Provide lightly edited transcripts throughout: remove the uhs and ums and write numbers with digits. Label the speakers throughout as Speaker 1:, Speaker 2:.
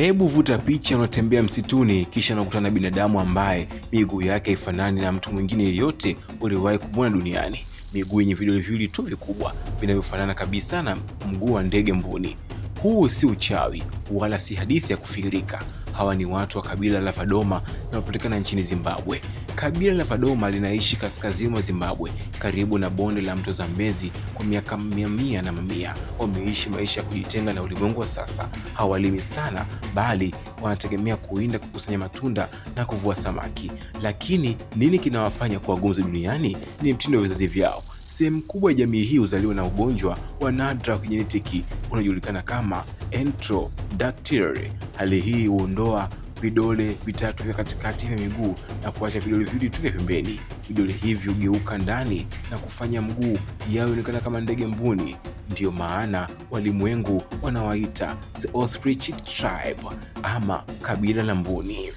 Speaker 1: Hebu vuta picha, unatembea msituni kisha unakutana na binadamu ambaye miguu yake haifanani na mtu mwingine yeyote uliwahi kumwona duniani. Miguu yenye vidole viwili tu vikubwa vinavyofanana kabisa na mguu wa ndege mbuni. Huu si uchawi wala si hadithi ya kufikirika. Hawa ni watu wa kabila la Vadoma linalopatikana nchini Zimbabwe. Kabila la Vadoma linaishi kaskazini mwa Zimbabwe karibu na bonde la mto Zambezi kwa miaka mamia na mamia. Wameishi maisha ya kujitenga na ulimwengu wa sasa. Hawalimi sana bali wanategemea kuwinda, kukusanya matunda na kuvua samaki. Lakini nini kinawafanya kuwa gumzo duniani? Ni mtindo wa vizazi vyao. Sehemu kubwa ya jamii hii huzaliwa na ugonjwa wa nadra wa kijenetiki unaojulikana kama Enterodactyly. Hali hii huondoa vidole vitatu vya katikati vya miguu na kuacha vidole viwili tu vya pembeni. Vidole hivi hugeuka ndani na kufanya mguu yao ionekana kama ndege mbuni. Ndiyo maana walimwengu wanawaita the ostrich tribe ama kabila la mbuni.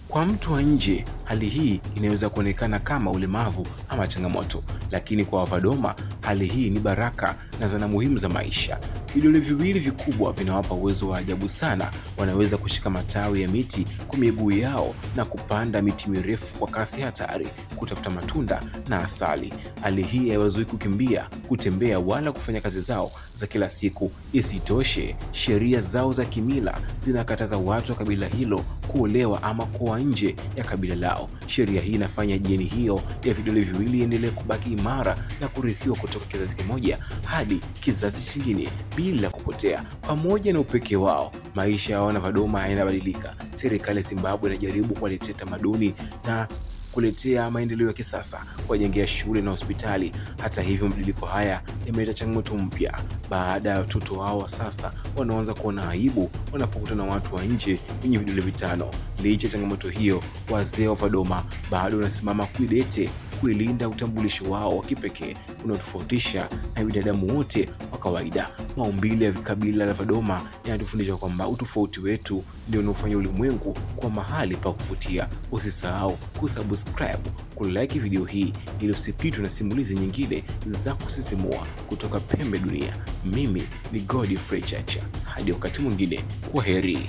Speaker 1: Kwa mtu wa nje, hali hii inaweza kuonekana kama ulemavu ama changamoto, lakini kwa Wavadoma hali hii ni baraka na zana muhimu za maisha. Vidole viwili vikubwa vinawapa uwezo wa ajabu sana. Wanaweza kushika matawi ya miti kwa miguu yao na kupanda miti mirefu kwa kasi hatari kutafuta matunda na asali. Hali hii haiwazuii kukimbia, kutembea wala kufanya kazi zao za kila siku. Isitoshe, sheria zao za kimila zinakataza watu wa kabila hilo kuolewa ama kuoa nje ya kabila lao. Sheria hii inafanya jeni hiyo ya vidole viwili iendelee kubaki imara na kurithiwa kutoka kizazi kimoja hadi kizazi kingine bila kupotea. Pamoja na upekee wao, maisha ya Wanavadoma yanabadilika. Serikali ya Zimbabwe inajaribu kuwaletea tamaduni na kuletea maendeleo ya kisasa, kuwajengea shule na hospitali. Hata hivyo, mabadiliko haya yameleta changamoto mpya. Baada ya watoto wao sasa wanaanza kuona aibu wanapokutana na watu wa nje wenye vidole vitano. Licha ya changamoto hiyo, wazee wa Vadoma bado wanasimama kidete kuilinda utambulisho wao wa kipekee unaotofautisha na binadamu wote wa kawaida. Maumbile ya kabila la Vadoma yanatufundisha kwamba utofauti wetu ndio unaofanya ulimwengu kwa mahali pa kuvutia. Usisahau kusubscribe, kulike video hii ili usipitwe na simulizi nyingine za kusisimua kutoka pembe dunia. Mimi ni Godfrey Chacha. Hadi wakati mwingine, kwaheri.